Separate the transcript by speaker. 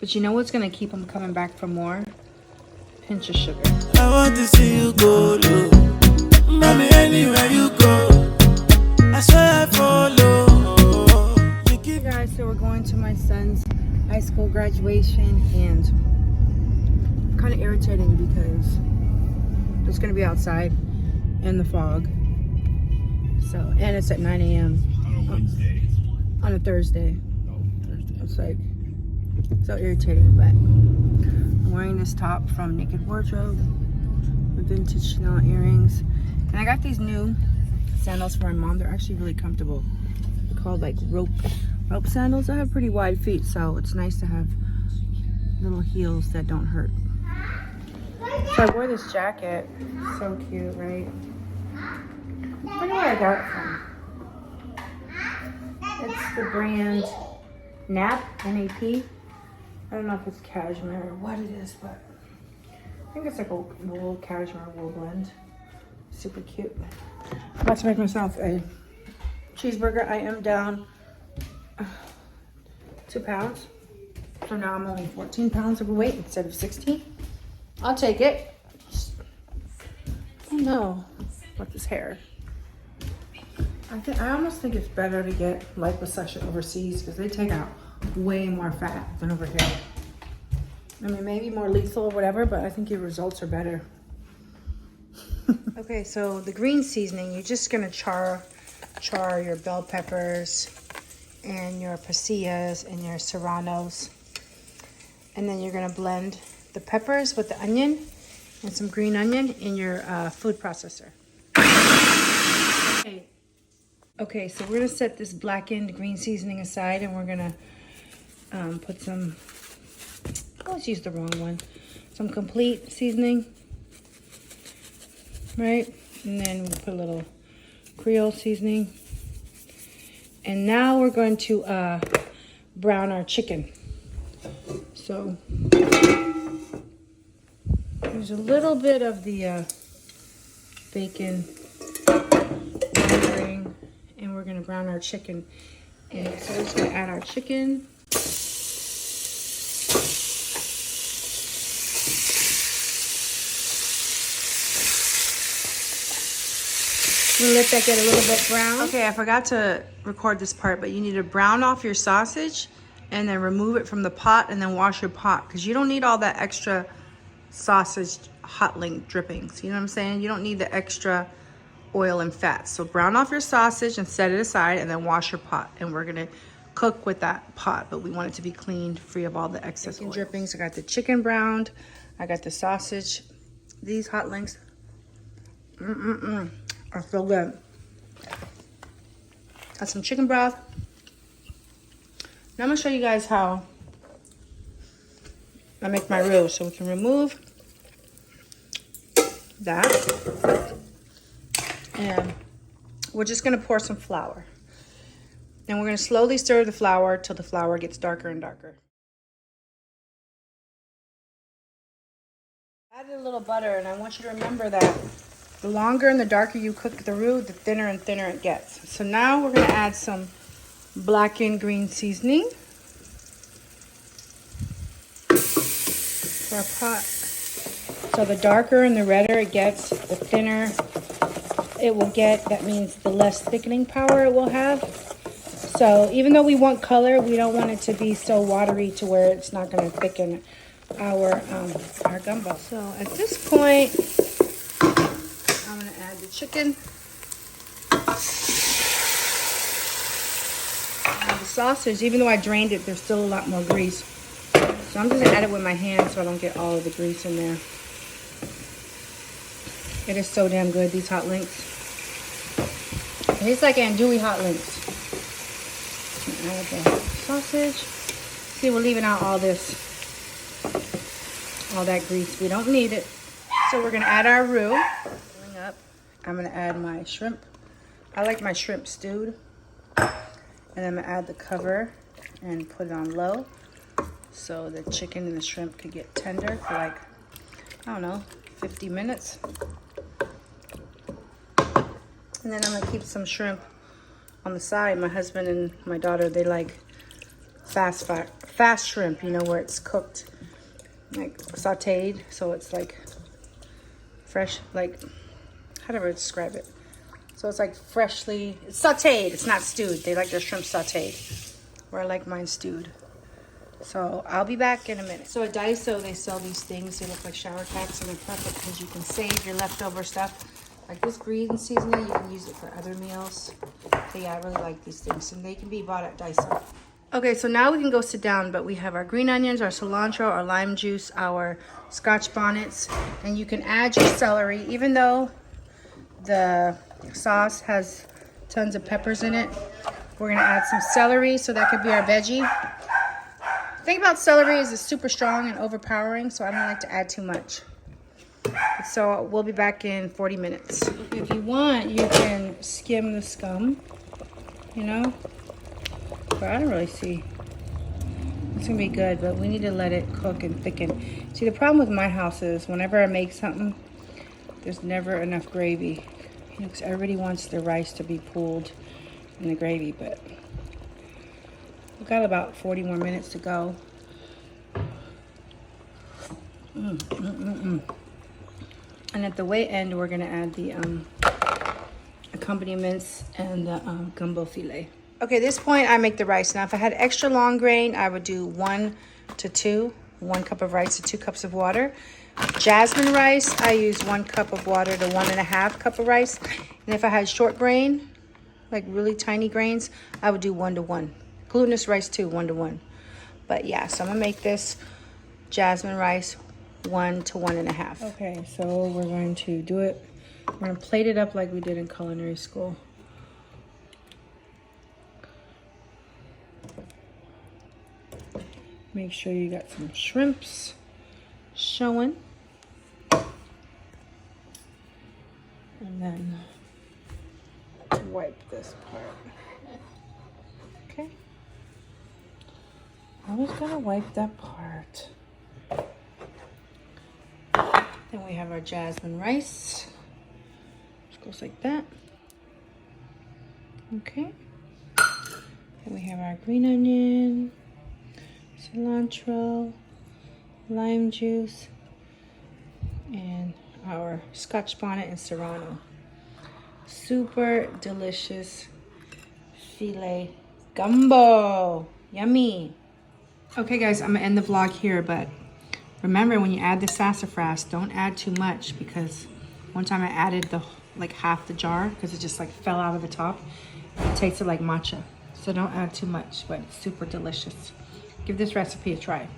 Speaker 1: But you know what's gonna keep them coming back for more? Pinch of sugar.
Speaker 2: I want to see you go low. Mommy, anywhere you go, I swear I follow.
Speaker 1: Hey guys, so we're going to my son's high school graduation, and kind of irritating because it's gonna be outside in the fog. So, and it's at 9 a.m.
Speaker 3: On a Wednesday.
Speaker 1: On a Thursday.
Speaker 3: Oh, Thursday.
Speaker 1: It's like so irritating, but I'm wearing this top from Naked Wardrobe with vintage Chanel earrings. And I got these new sandals for my mom. They're actually really comfortable. They're called like rope sandals. I have pretty wide feet, so it's nice to have little heels that don't hurt. So I wore this jacket. So cute, right? I don't know where I got it from. It's the brand NAP, N-A-P. I don't know if it's cashmere or what it is, but I think it's like a wool, cashmere wool blend. Super cute. I'm about to make myself a cheeseburger. I am down 2 pounds. So now I'm only 14 pounds overweight instead of 16. I'll take it. I don't know about this hair. I almost think it's better to get liposuction overseas because they take out way more fat than over here. I mean, maybe more lethal or whatever, but I think your results are better. Okay, so the green seasoning, you're just gonna char your bell peppers and your pasillas and your serranos. And then you're gonna blend the peppers with the onion and some green onion in your food processor. Okay, so we're gonna set this blackened green seasoning aside, and we're gonna put some, oh, let's use the wrong one. Some complete seasoning, right? And then we'll put a little Creole seasoning. And now we're going to brown our chicken. So there's a little bit of the bacon rendering, and we're gonna brown our chicken. And so we're just gonna add our chicken. We'll let that get a little bit brown. Okay, I forgot to record this part, but you need to brown off your sausage and then remove it from the pot and then wash your pot, because you don't need all that extra sausage hot link drippings. You know what I'm saying? You don't need the extra oil and fat. So brown off your sausage and set it aside, and then wash your pot. And we're gonna cook with that pot, but we want it to be cleaned, free of all the excess oil. Drippings. I got the chicken browned. I got the sausage. These hot links. Are so good. Got some chicken broth. Now I'm gonna show you guys how I make my roux. So we can remove that. And we're just gonna pour some flour. And we're gonna slowly stir the flour till the flour gets darker and darker. Added a little butter, and I want you to remember that the longer and the darker you cook the roux, the thinner and thinner it gets. So now we're gonna add some blackened green seasoning to our pot. So the darker and the redder it gets, the thinner it will get. That means the less thickening power it will have. So even though we want color, we don't want it to be so watery to where it's not gonna thicken our gumbo. So at this point, I'm gonna add the chicken. And the sausage, even though I drained it, there's still a lot more grease. So I'm just gonna add it with my hand so I don't get all of the grease in there. It is so damn good, these hot links. It tastes like andouille hot links. Add the sausage. See, we're leaving out all this, all that grease. We don't need it. So we're gonna add our roux. Up, I'm gonna add my shrimp. I like my shrimp stewed. And I'm gonna add the cover and put it on low so the chicken and the shrimp could get tender for like, I don't know, 50 minutes. And then I'm gonna keep some shrimp on the side. My husband and my daughter, they like fast fast shrimp, you know, where it's cooked, like sauteed, so it's like fresh, like, how do I describe it? So it's like freshly, it's sauteed, it's not stewed. They like their shrimp sauteed, where I like mine stewed. So I'll be back in a minute. So at Daiso, they sell these things. They look like shower caps, and they're perfect because you can save your leftover stuff. Like this green seasoning, you can use it for other meals. So yeah, I really like these things, and they can be bought at Daiso. Okay, so now we can go sit down, but we have our green onions, our cilantro, our lime juice, our scotch bonnets, and you can add your celery. Even though the sauce has tons of peppers in it, we're gonna add some celery, so that could be our veggie. The thing about celery is it's super strong and overpowering, so I don't like to add too much. So we'll be back in 40 minutes. If you want, you can skim the scum, you know, but I don't really see. It's gonna be good, but we need to let it cook and thicken. See, the problem with my house is whenever I make something, there's never enough gravy. You know, because everybody wants the rice to be pooled in the gravy, but we've got about 40 more minutes to go. And at the way end, we're gonna add the accompaniments and the gumbo filet. Okay, at this point, I make the rice. Now, if I had extra long grain, I would do 1 to 2, 1 cup of rice to 2 cups of water. Jasmine rice, I use 1 cup of water to 1.5 cup of rice. And if I had short grain, like really tiny grains, I would do 1 to 1. Glutinous rice too, 1 to 1. But yeah, so I'm gonna make this jasmine rice 1 to 1.5. Okay, so we're going to do it. We're gonna plate it up like we did in culinary school. Make sure you got some shrimps showing. And then wipe this part. Okay. I was gonna wipe that part. Then we have our jasmine rice. Just goes like that. Okay. Then we have our green onion, cilantro, lime juice, and our scotch bonnet and serrano. Super delicious filet gumbo. Yummy. Okay guys, I'm gonna end the vlog here, but remember when you add the sassafras, don't add too much, because one time I added like half the jar because it just like fell out of the top. It tasted like matcha. So don't add too much, but it's super delicious. Give this recipe a try.